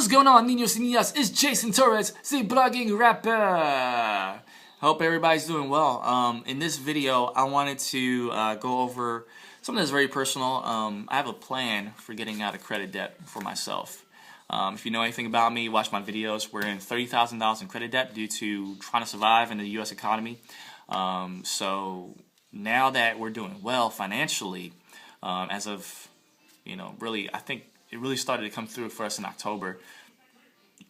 What's going on, niños y niñas? It's Jason Torres, the blogging rapper. Hope everybody's doing well. In this video, I wanted to go over something that's very personal. I have a plan for getting out of credit debt for myself. If you know anything about me, watch my videos. We're in $30,000 in credit debt due to trying to survive in the U.S. economy. So now that we're doing well financially, as of, really, I think it really started to come through for us in October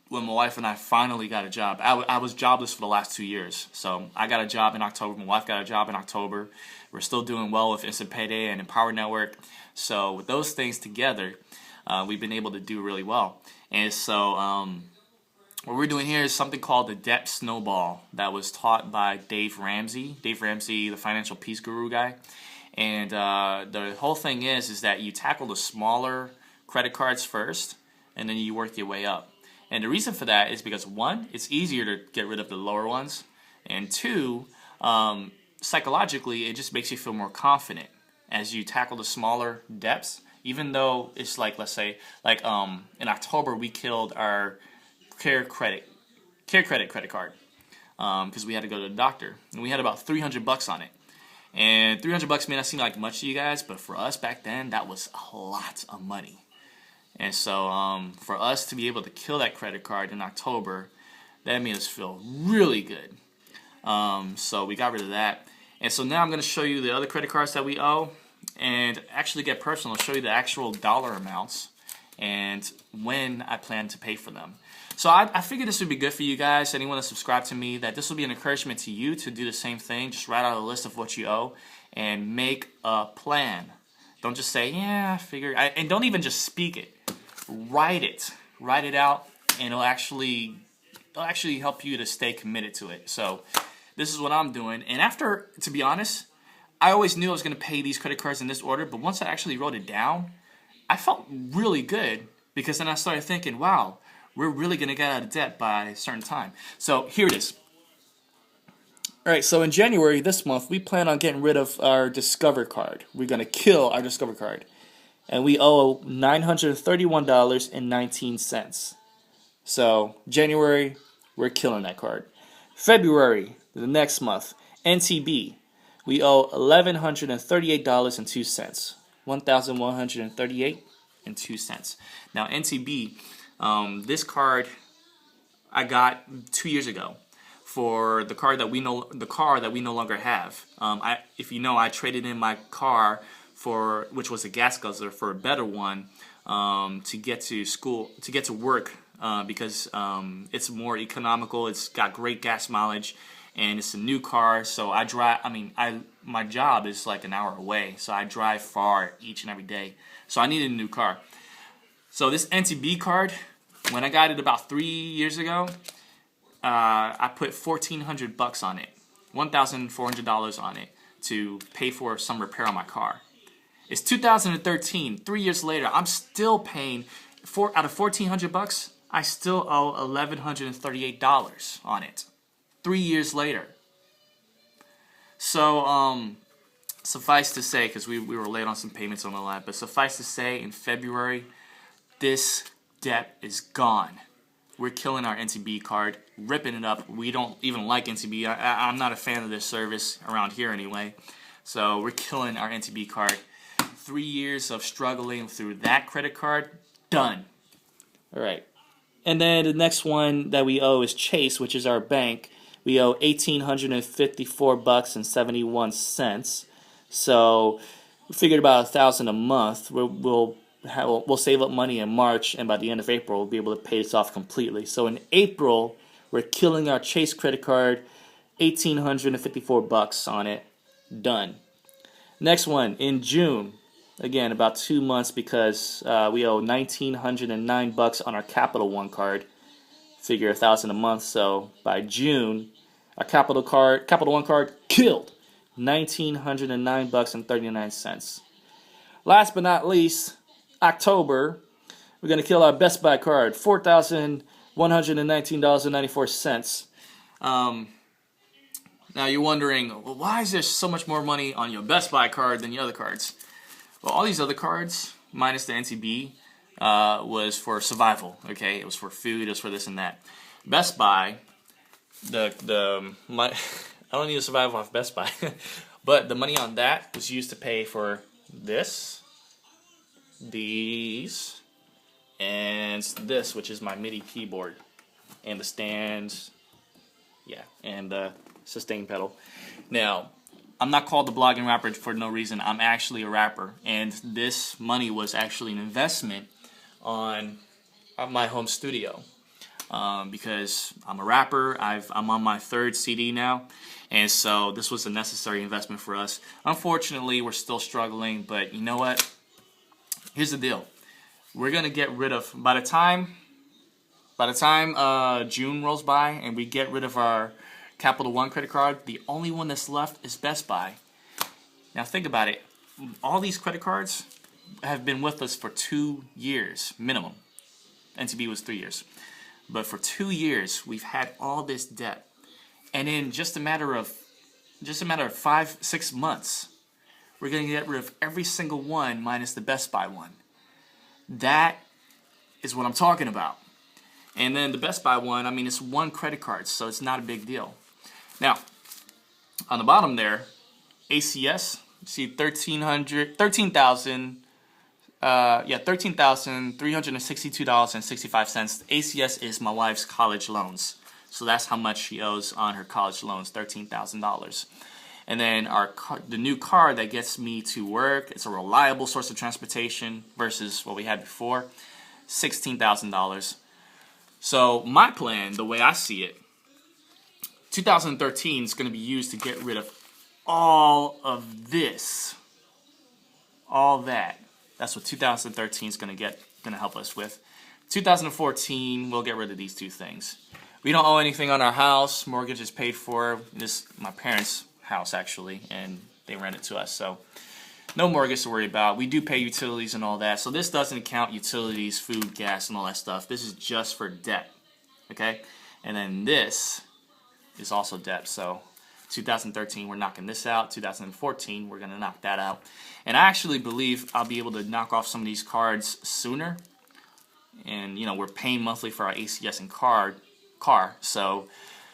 when my wife and I finally got a job. I was jobless for the last 2 years. So I got a job in October. My wife got a job in October. We're still doing well with Instant Payday and Empower Network. So with those things together, we've been able to do really well. And so what we're doing here is something called the debt snowball that was taught by Dave Ramsey. Dave Ramsey, the financial peace guru guy. And the whole thing is that you tackle the smaller credit cards first, and then you work your way up. And the reason for that is because, one, it's easier to get rid of the lower ones, and two, psychologically, it just makes you feel more confident as you tackle the smaller debts. Even though it's like, let's say, like in October we killed our Care Credit credit card because we had to go to the doctor, and we had about $300 on it. And $300 may not seem like much to you guys, but for us back then, that was a lot of money. And so for us to be able to kill that credit card in October, that made us feel really good. So we got rid of that. And so now I'm going to show you the other credit cards that we owe, and actually get personal, show you the actual dollar amounts and when I plan to pay for them. So I figured this would be good for you guys, anyone that subscribe to me, that this will be an encouragement to you to do the same thing. Just write out a list of what you owe and make a plan. Don't just say, yeah, I figure, and don't even just speak it. Write it. Write it out, and it'll actually help you to stay committed to it. So this is what I'm doing. And after, to be honest, I always knew I was going to pay these credit cards in this order, but once I actually wrote it down, I felt really good, because then I started thinking, wow, we're really going to get out of debt by a certain time. So here it is. Alright, so in January this month, we plan on getting rid of our Discover card. We're going to kill our Discover card. And we owe $931.19. So January, we're killing that card. February, the next month, NTB, we owe $1,138.02. $1,138.02. Now NTB, this card I got 2 years ago for the car that we no longer have. If you know, I traded in my car for, which was a gas guzzler, for a better one to get to school, to get to work, because it's more economical. It's got great gas mileage, and it's a new car. So I drive. My job is like an hour away, so I drive far each and every day. So I needed a new car. So this NTB card, when I got it about 3 years ago, I put $1,400 on it, $1,400 on it to pay for some repair on my car. It's 2013, 3 years later. I'm still paying out of $1,400. I still owe $1,138 on it. 3 years later. So suffice to say, because we were late on some payments on the lab, but suffice to say, in February, this debt is gone. We're killing our NTB card, ripping it up. We don't even like NTB. I'm not a fan of this service around here anyway. So we're killing our NTB card. 3 years of struggling through that credit card, done. All right. And then the next one that we owe is Chase, which is our bank. We owe $1,854.71. So we figured about $1,000 a month. We'll save up money in March, and by the end of April, we'll be able to pay this off completely. So in April, we're killing our Chase credit card, $1,854 on it, done. Next one, in June, again, about 2 months, because we owe $1,909 on our Capital One card. Figure $1,000 a month, so by June, our Capital One card killed, $1,909.39. Last but not least, October, we're going to kill our Best Buy card, $4,119.94. Now you're wondering, well, why is there so much more money on your Best Buy card than your other cards? Well, all these other cards, minus the NTB, was for survival. Okay, it was for food. It was for this and that. Best Buy, I don't need to survive off Best Buy, but the money on that was used to pay for this, these, and this, which is my MIDI keyboard, and the stands, yeah, and the sustain pedal. Now, I'm not called the blogging rapper for no reason. I'm actually a rapper, and this money was actually an investment on my home studio. Because I'm a rapper, I'm on my 3rd CD now, and so this was a necessary investment for us. Unfortunately, we're still struggling, but you know what? Here's the deal: we're gonna get rid of by the time June rolls by and we get rid of our Capital One credit card, the only one that's left is Best Buy. Now think about it: all these credit cards have been with us for 2 years minimum. NTB was 3 years. But for 2 years, we've had all this debt, and in just a matter of 5-6 months, we're going to get rid of every single one minus the Best Buy one. That is what I'm talking about. And then the Best Buy one, I mean, it's one credit card, so it's not a big deal. Now, on the bottom there, ACS, you see $13,362.65. ACS is my wife's college loans, so that's how much she owes on her college loans, $13,000. And then the new car that gets me to work, it's a reliable source of transportation versus what we had before, $16,000. So my plan, the way I see it, 2013 is going to be used to get rid of all of this, all that. That's what 2013 is going to help us with. 2014, we'll get rid of these two things. We don't owe anything on our house. Mortgage is paid for. This my parents' house actually, and they rent it to us, so no mortgage to worry about. We do pay utilities and all that, so this doesn't count utilities, food, gas, and all that stuff. This is just for debt, okay? And then this is also debt. So 2013, we're knocking this out. 2014, we're gonna knock that out. And I actually believe I'll be able to knock off some of these cards sooner. And you know, we're paying monthly for our ACS and car. So,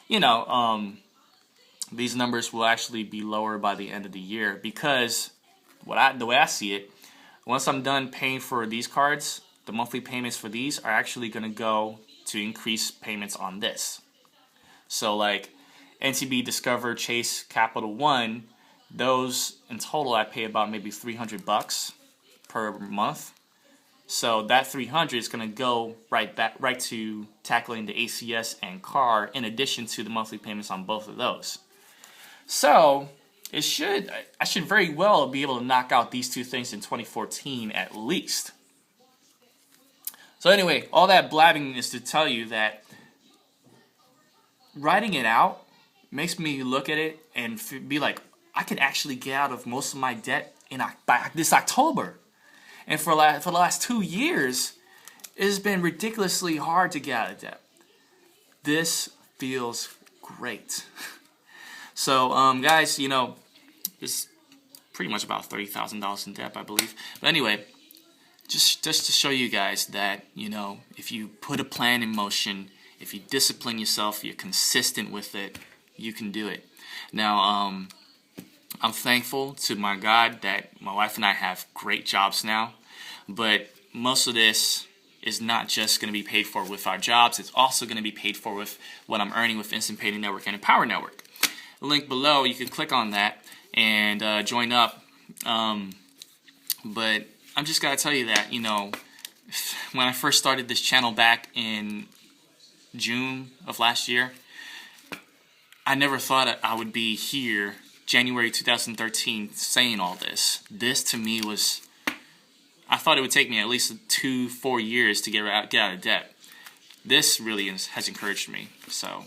you know, these numbers will actually be lower by the end of the year, because the way I see it, once I'm done paying for these cards, the monthly payments for these are actually gonna go to increase payments on this. So like NTB, Discover, Chase, Capital One, those in total I pay about maybe $300 per month. So that $300 is going to go right to tackling the ACS and car, in addition to the monthly payments on both of those. So I should very well be able to knock out these two things in 2014 at least. So anyway, all that blabbing is to tell you that writing it out makes me look at it and be like, I could actually get out of most of my debt by this October. And for the last 2 years, it's been ridiculously hard to get out of debt. This feels great. So, guys, you know, it's pretty much about $30,000 in debt, I believe. But anyway, just to show you guys that, you know, if you put a plan in motion, if you discipline yourself, you're consistent with it, you can do it. Now, I'm thankful to my God that my wife and I have great jobs now, but most of this is not just going to be paid for with our jobs. It's also going to be paid for with what I'm earning with Instant Payday Network and Empower Network. The link below, you can click on that and join up. But I'm just going to tell you that, you know, when I first started this channel back in June of last year, I never thought I would be here January 2013 saying all this. This to me was, I thought it would take me at least 2-4 years to get out of debt. This really has encouraged me. So